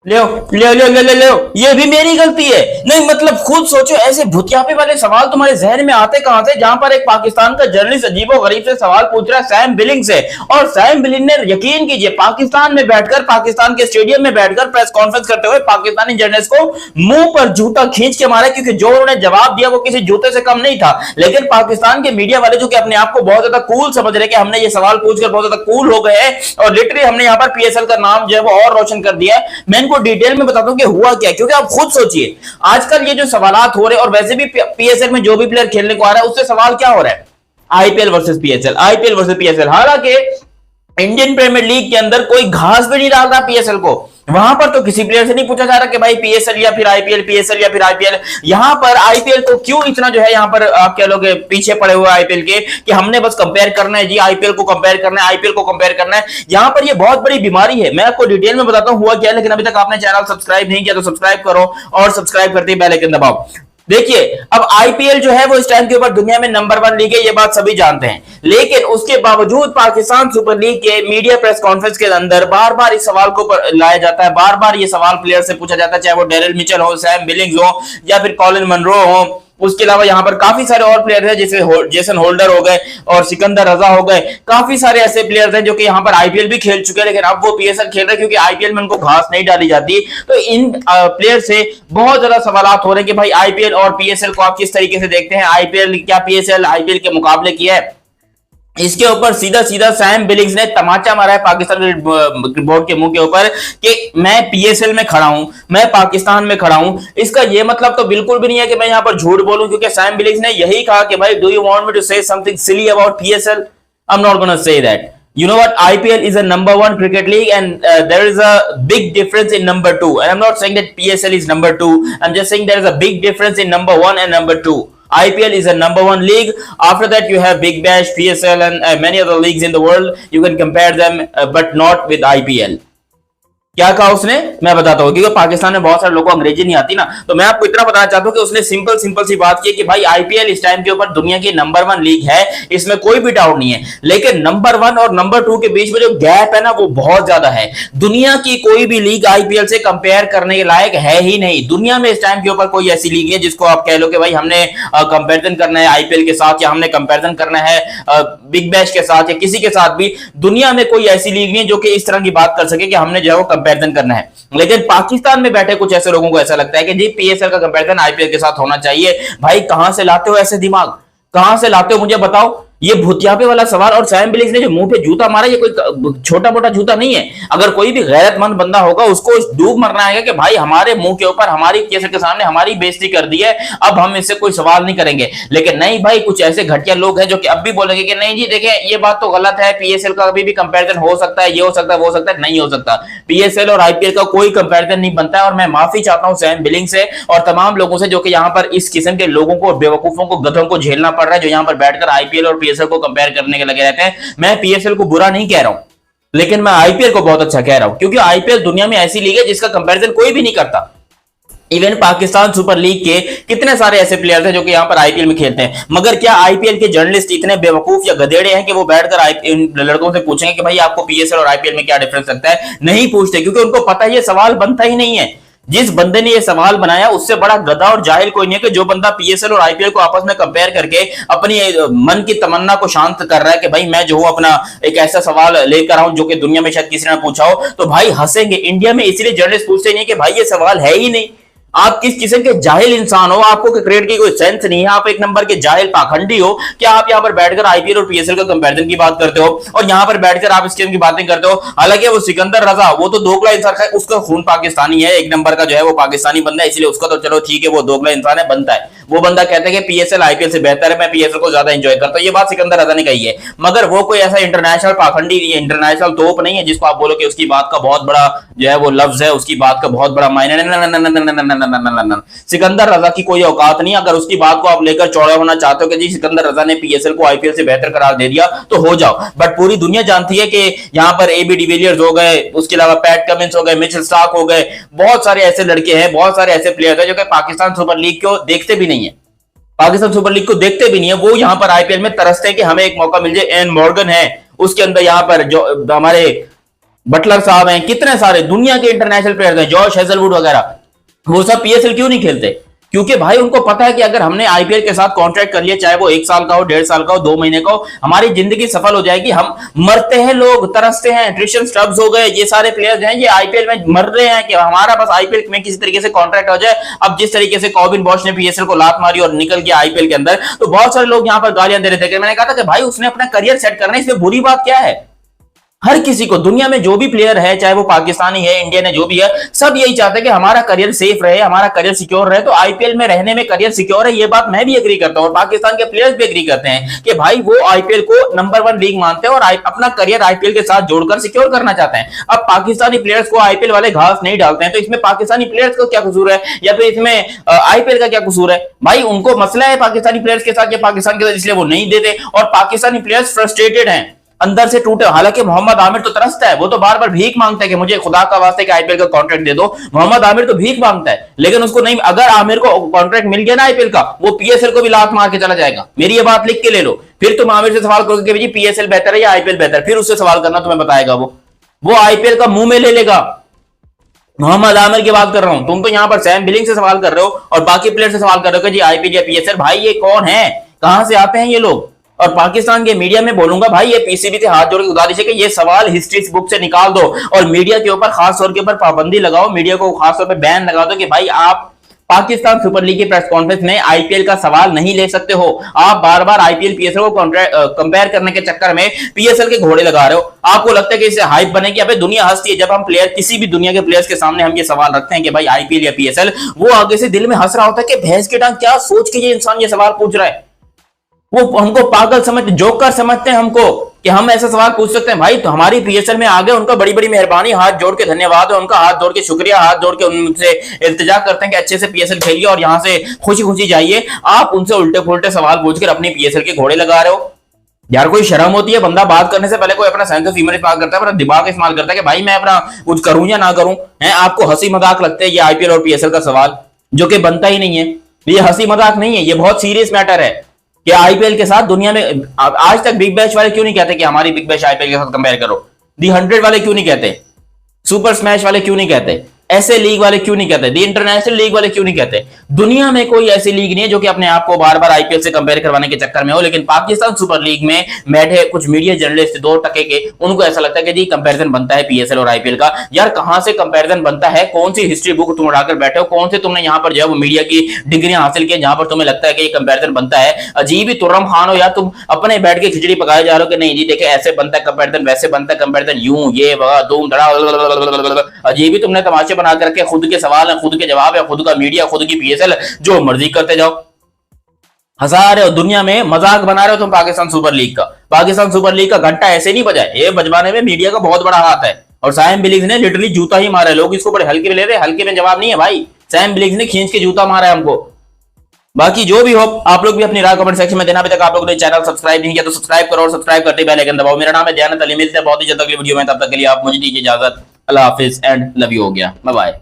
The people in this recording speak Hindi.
ले ले ले ले ले ले ये भी मेरी गलती है। नहीं मतलब खुद सोचो, ऐसे भुतियापे वाले सवाल तुम्हारे जहन में आते कहां से, जहां पर एक पाकिस्तान का जर्नलिस्ट अजीबो गरीब से सवाल पूछ रहा है सैम बिलिंग से, और सैम बिलिंग ने यकीन कीजिए पाकिस्तान में बैठकर, पाकिस्तान के स्टेडियम में बैठकर प्रेस कॉन्फ्रेंस करते हुए पाकिस्तानी जर्नलिस्ट को मुंह पर जूता खींच के मारा, क्योंकि जो उन्होंने जवाब दिया वो किसी जूते से कम नहीं था। लेकिन पाकिस्तान के मीडिया वाले जो कि अपने आप को बहुत ज्यादा कूल समझ रहे कि हमने ये सवाल पूछकर बहुत ज्यादा कूल हो गए हैं और लिटरली हमने यहाँ पर पीएसएल का नाम जो है वो और रोशन कर दिया है, मैं इनको डिटेल में बताता हूं कि हुआ क्या। क्योंकि आप खुद सोचिए आजकल ये जो सवालात हो रहे हैं, और वैसे भी पीएसएल में जो भी प्लेयर खेलने को आ रहा है उससे सवाल क्या हो रहा है, IPL versus PSL, IPL versus PSL. हालांकि इंडियन प्रीमियर लीग के अंदर कोई घास भी नहीं डाल रहा पीएसएल को, वहां पर तो किसी प्लेयर से नहीं पूछा जा रहा कि भाई पीएसएल या फिर आईपीएल, पीएसएल या फिर आईपीएल। यहां पर आईपीएल को क्यों इतना जो है यहां पर आप कह लोगे पीछे पड़े हुए आईपीएल के, कि हमने बस कंपेयर करना है जी, आईपीएल को कंपेयर करना है, आईपीएल को कंपेयर करना है। यहां पर ये बहुत बड़ी बीमारी है, मैं आपको डिटेल में बताता हूं हुआ क्या है। लेकिन अभी तक आपने चैनल सब्सक्राइब नहीं किया तो सब्सक्राइब करो, और सब्सक्राइब करते ही बेल आइकन दबाओ। देखिए अब आईपीएल जो है वो इस टाइम के ऊपर दुनिया में नंबर 1 लीग है, ये बात सभी जानते हैं। लेकिन उसके बावजूद पाकिस्तान सुपर लीग के मीडिया प्रेस कॉन्फ्रेंस के अंदर बार बार इस सवाल को लाया जाता है, बार बार ये सवाल प्लेयर से पूछा जाता है, चाहे वो डेरिल मिचेल हो, सैम बिलिंग्स हो, या फिर कॉलिन मनरो हो। उसके अलावा यहां पर काफी सारे और प्लेयर हैं, जैसे जेसन होल्डर हो गए और सिकंदर रजा हो गए। काफी सारे ऐसे प्लेयर्स हैं जो कि यहां पर आईपीएल भी खेल चुके हैं, लेकिन अब वो पीएसएल खेल रहे हैं क्योंकि आईपीएल में उनको घास नहीं डाली जाती। तो इन प्लेयर से बहुत ज्यादा सवाल हो रहे हैं कि भाई आईपीएल और पीएसएल को आप किस तरीके से देखते हैं, आईपीएल क्या पीएसएल आईपीएल के मुकाबले किया है। इसके ऊपर सीधा सीधा सैम बिलिंग्स ने तमाचा मारा है पाकिस्तान बोर्ड के मुंह के ऊपर कि मैं पीएसएल में खड़ा हूं, मैं पाकिस्तान में खड़ा हूं। इसका यह मतलब तो बिल्कुल भी नहीं है कि मैं यहां पर झूठ बोलूं, क्योंकि सैम बिलिंग्स ने यही कहा कि भाई do you want me to say something silly about PSL, I am not gonna say that. You know what? IPL is a number 1 cricket league, and there is a big difference in number 2. And I'm not saying that PSL is number 2. I'm just saying there is a big difference in number 1 and number 2. IPL is a number 1 league. After that, you have Big Bash, PSL, and many other leagues in the world. You can compare them, but not with IPL. क्या कहा उसने, मैं बताता हूँ, क्योंकि पाकिस्तान में बहुत सारे लोगों को अंग्रेजी नहीं आती ना, तो मैं आपको इतना बताना चाहता हूँ कि उसने सिंपल सी बात की कि भाई आईपीएल इस टाइम के ऊपर दुनिया की नंबर 1 लीग है, इसमें कोई भी डाउट नहीं है। लेकिन नंबर 1 और नंबर 2 के बीच में जो गैप है ना वो बहुत ज्यादा है। दुनिया की कोई भी लीग आईपीएल से कंपेयर करने के लायक है ही नहीं। दुनिया में इस टाइम के ऊपर कोई ऐसी लीग है जिसको आप कह लो कि भाई हमने कंपेरिजन करना है आईपीएल के साथ, या हमने कंपेरिजन करना है बिग बैश के साथ, या किसी के साथ भी। दुनिया में कोई ऐसी लीग नहीं है जो कि इस तरह की बात कर सके कि हमने जो है वो कंपेरिजन करना है। लेकिन पाकिस्तान में बैठे कुछ ऐसे लोगों को ऐसा लगता है कि जी पीएसएल का कंपैरिजन आईपीएल के साथ होना चाहिए। भाई कहां से लाते हो ऐसे दिमाग, कहां से लाते हो मुझे बताओ। ये भुतियापे वाला सवाल, और सैम बिलिंग्स ने जो मुंह पे जूता मारा ये कोई छोटा मोटा जूता नहीं है। अगर कोई भी गैरतमंद बंदा होगा उसको डूब मरना आएगा कि भाई हमारे मुंह के ऊपर हमारी पीएसएल के सामने हमारी बेइज्जती कर दी है, अब हम इससे कोई सवाल नहीं करेंगे। लेकिन नहीं भाई, कुछ ऐसे घटिया लोग हैं जो कि अब भी बोलेंगे कि नहीं जी देखिए ये बात तो गलत है, पीएसएल का अभी भी कंपैरिजन हो सकता है, ये हो सकता है वो हो सकता है। नहीं हो सकता, पीएसएल और आईपीएल का कोई कंपैरिजन नहीं बनता है। और मैं माफी चाहता हूं सैम बिलिंग्स से और तमाम लोगों से जो कि यहाँ पर इस किस्म के लोगों को, बेवकूफों को, गधों को झेलना पड़ रहा है, जो यहाँ पर बैठकर आईपीएल और पीएसएल को कंपेयर करने के लगे रहते हैं। मैं पीएसएल को बुरा नहीं कह रहा हूं, लेकिन मैं आईपीएल को बहुत अच्छा कह रहा हूं, क्योंकि आईपीएल दुनिया में ऐसी लीग है जिसका कंपैरिजन कोई भी नहीं करता। इवन पाकिस्तान सुपर लीग के कितने सारे ऐसे प्लेयर्स हैं जो कि यहां पर आईपीएल में खेलते हैं। मगर क्या आईपीएल के जर्नलिस्ट इतने बेवकूफ या गधेड़े हैं कि वो बैठकर इन लड़कों से पूछेंगे कि भाई आपको पीएसएल और आईपीएल में क्या डिफरेंस लगता है? नहीं पूछते, क्योंकि उनको पता है ये सवाल बनता ही नहीं है। जिस बंदे ने ये सवाल बनाया उससे बड़ा गधा और जाहिल कोई नहीं है कि जो बंदा पीएसएल और आईपीएल को आपस में कंपेयर करके अपनी मन की तमन्ना को शांत कर रहा है कि भाई मैं जो हूं अपना एक ऐसा सवाल लेकर आऊं जो कि दुनिया में शायद किसी ने पूछा हो। तो भाई हंसेंगे। इंडिया में इसलिए जर्नलिस्ट पूछते नहीं कि भाई ये सवाल है ही नहीं। आप किस किस्म के जाहिल इंसान हो, आपको क्रिकेट की कोई सेंस नहीं है, आप एक नंबर के जाहिल पाखंडी हो। क्या आप यहाँ पर बैठकर आईपीएल और पीएसएल का कंपैरिजन की बात करते हो और यहाँ पर बैठकर आप इस किस्म की बातें करते हो? हालांकि वो सिकंदर रजा वो तो दोगला इंसान है, उसका खून पाकिस्तानी है, एक नंबर का जो है वो पाकिस्तानी बंदा है, इसलिए उसका तो चलो ठीक है, वो दोगला इंसान है, बनता है। वो बंदा कहता है कि पीएसएल आईपीएल से बेहतर है, मैं पीएसएल को ज्यादा एंजॉय करता हूं। ये बात सिकंदर रजा ने कही है, मगर वो कोई ऐसा इंटरनेशनल पाखंडी, इंटरनेशनल तोप नहीं है जिसको आप बोलो कि उसकी बात का बहुत बड़ा जो है वो लफ्ज है, उसकी बात का बहुत बड़ा मायने। सिकंदर रजा की कोई औकात नहीं। अगर उसकी बात को आप लेकर चौड़ा होना चाहते हो कि जी सिकंदर रजा ने पीएसएल को आईपीएल से बेहतर करार दे दिया, तो हो जाओ। बट पूरी दुनिया जानती है कि यहाँ पर एबी डिविलियर्स हो गए, उसके अलावा पैट कमिंस हो गए, मिचेल स्टार्क हो गए, बहुत सारे ऐसे लड़के हैं, बहुत सारे ऐसे प्लेयर हैं जो कि पाकिस्तान सुपर लीग को देखते भी नहीं है, पाकिस्तान सुपर लीग को देखते भी नहीं है। वो यहाँ पर आईपीएल में तरसते हैं कि हमें एक मौका मिल जाए। एन मॉर्गन है, उसके अंदर यहाँ पर जो हमारे बटलर साहब हैं, कितने सारे दुनिया के इंटरनेशनल प्लेयर्स हैं, जॉश हेजलवुड वगैरह, वो सब पीएसएल क्यों नहीं खेलते? क्योंकि भाई उनको पता है कि अगर हमने आईपीएल के साथ कॉन्ट्रैक्ट कर लिया, चाहे वो 1 साल का हो, 1.5 साल का हो, 2 महीने का हो, हमारी जिंदगी सफल हो जाएगी। हम मरते हैं, लोग तरसते हैं, ट्रिशन स्टब्स हो गए, ये सारे प्लेयर्स हैं, ये आईपीएल में मर रहे हैं कि हमारा बस आईपीएल में किसी तरीके से कॉन्ट्रैक्ट हो जाए। अब जिस तरीके से कॉबिन बॉश ने पीएसएल को लात मारी और निकल गया आईपीएल के अंदर, तो बहुत सारे लोग यहां पर गालियां दे रहे थे। मैंने कहा था कि भाई उसने अपना करियर सेट करना है, इसमें बुरी बात क्या है? हर किसी को, दुनिया में जो भी प्लेयर है, चाहे वो पाकिस्तानी है, इंडियन है, जो भी है, सब यही चाहते हैं कि हमारा करियर सेफ रहे, हमारा करियर सिक्योर रहे। तो आईपीएल में रहने में करियर सिक्योर है, ये बात मैं भी एग्री करता हूं और पाकिस्तान के प्लेयर्स भी एग्री करते हैं कि भाई वो आईपीएल को नंबर 1 लीग मानते हैं और अपना करियर आईपीएल के साथ जोड़कर सिक्योर करना चाहते हैं। अब पाकिस्तानी प्लेयर्स को आईपीएल वाले घास नहीं डालते हैं, तो इसमें पाकिस्तानी प्लेयर्स को क्या कसूर है, या फिर इसमें आईपीएल का क्या कसूर है? भाई उनको मसला है पाकिस्तानी प्लेयर्स के साथ या पाकिस्तान के साथ, इसलिए वो नहीं देते। और पाकिस्तानी प्लेयर्स फ्रस्ट्रेटेड हैं, अंदर से टूटे। हालांकि मोहम्मद आमिर तो तरसता है, वो तो बार बार भीख मांगता है कि मुझे खुदा का वास्ते कि आईपीएल का कॉन्ट्रैक्ट दे दो। मोहम्मद आमिर तो भीख मांगता है, लेकिन उसको नहीं, अगर आमिर को कॉन्ट्रैक्ट मिल गया ना आईपीएल का, वो पीएसएल को भी लात मार के चला जाएगा। मेरी ये बात लिख के ले लो, फिर तुम आमिर से सवाल करोगे कि पीएसएल बेहतर है या आईपीएल बेहतर, फिर उससे सवाल करना, तुम्हें बताएगा वो आईपीएल का मुंह में ले लेगा। मोहम्मद आमिर की बात कर रहा हूं, तुम तो यहां पर सैम बिलिंग से सवाल कर रहे हो और बाकी प्लेयर से सवाल कर रहे हो कि जी आईपीएल या पीएसएल। भाई ये कौन है, कहां से आते हैं ये लोग? और पाकिस्तान के मीडिया में बोलूंगा भाई, ये पीसीबी से हाथ जोड़ के गुजारिश है कि ये सवाल हिस्ट्री बुक से निकाल दो और मीडिया के ऊपर खास तौर के ऊपर पाबंदी लगाओ, मीडिया को खास तौर पर बैन लगा दो कि भाई आप पाकिस्तान सुपर लीग की प्रेस कॉन्फ्रेंस में आईपीएल का सवाल नहीं ले सकते हो। आप बार बार आईपीएल पीएसएल को कंपेयर करने के चक्कर में पीएसएल के घोड़े लगा रहे हो। आपको लगता है कि इससे हाइप बनेगी? अबे दुनिया हंसती है जब हम प्लेयर, किसी भी दुनिया के प्लेयर्स के सामने हम ये सवाल रखते हैं कि भाई आईपीएल या पीएसएल, वो आगे से दिल में हंस रहा होता है कि भैंस के टांग, क्या सोच के ये इंसान ये सवाल पूछ रहा है। वो हमको पागल समझते, जोकर समझते हैं हमको कि हम ऐसा सवाल पूछ सकते हैं। भाई तो हमारी पीएसएल में आ गए, उनका बड़ी बड़ी मेहरबानी, हाथ जोड़ के धन्यवाद है उनका, हाथ जोड़ के शुक्रिया, हाथ जोड़ के उनसे इल्तिजा करते हैं कि अच्छे से पीएसएल खेलिए और यहां से खुशी खुशी जाइए। आप उनसे उल्टे फुल्टे सवाल पूछकर अपनी पीएसएल के घोड़े लगा रहे हो। यार कोई शर्म होती है? बंदा बात करने से पहले कोई अपना सेंस ऑफ ह्यूमर इस्तेमाल करता है, अपना दिमाग इस्तेमाल करता है कि भाई मैं अपना कुछ करूं या ना करूं। है आपको हंसी मजाक लगते हैं ये आईपीएल और पीएसएल का सवाल, जो कि बनता ही नहीं है। ये हंसी मजाक नहीं है, ये बहुत सीरियस मैटर है कि आईपीएल के साथ दुनिया में आज तक बिग बैश वाले क्यों नहीं कहते कि हमारी बिग बैश आईपीएल के साथ कंपेयर करो? दी 100 वाले क्यों नहीं कहते? सुपर स्मैश वाले क्यों नहीं कहते? ऐसे लीग वाले क्यों नहीं कहते? दी इंटरनेशनल लीग वाले क्यों नहीं कहते? दुनिया में कोई ऐसी लीग नहीं है जो कि अपने आप को बार बार आईपीएल से कंपेयर करवाने के चक्कर में हो, लेकिन पाकिस्तान सुपर लीग में बैठे कुछ मीडिया जर्नलिस्ट 2 टके के, उनको ऐसा लगता है कि जी कंपैरिजन बनता है पीएसएल और आईपीएल का। यार कहां से कंपैरिजन बनता है? कौन सी हिस्ट्री बुक तुम उठाकर बैठे हो? कौन से तुमने यहां पर जो है वो मीडिया की डिग्रियां हासिल की जहां पर तुम्हें लगता है कि ये कंपैरिजन बनता है? अजीब ही तुर्रम खान हो यार तुम, अपने बैठ के खिचड़ी पकाए जा रहे हो कि नहीं जी देखे ऐसे बनता है कंपैरिजन, वैसे बनता है कंपैरिजन, यूं ये धूम धड़ा, अजीब ही तुमने तमाशे बना कर के, खुद के सवाल है, खुद के जवाब है, खुद का मीडिया, खुद की पीएसएल, जो मर्जी करते जाओ। हंसा रहे हो, दुनिया में मजाक बना रहे हो तुम पाकिस्तान सुपर लीग का। पाकिस्तान सुपर लीग का घंटा ऐसे नहीं बजाए, ये बजवाने में मीडिया का बहुत बड़ा हाथ है। और सैम बिलिंग्स ने लिटरली जूता ही मारा है, लोग इसको बड़े हल्के में ले रहे, हल्के में जवाब नहीं है भाई, सैम बिलिंग्स ने खींच के जूता मारा है हमको। बाकी जो भी हो, आप लोग भी अपनी राय कमेंट सेक्शन में देना। अभी तक आप लोगों ने चैनल सब्सक्राइब नहीं किया तो सब्सक्राइब करो और सब्सक्राइब करते बेल आइकन दबाओ। मेरा नाम है दयानत अली, मिलते हैं बहुत ही जल्द अगली वीडियो में, तब तक के लिए आप मुझे दीजिए इजाजत। अल्लाह हाफिज एंड लव यू हो गया, बाय बाय।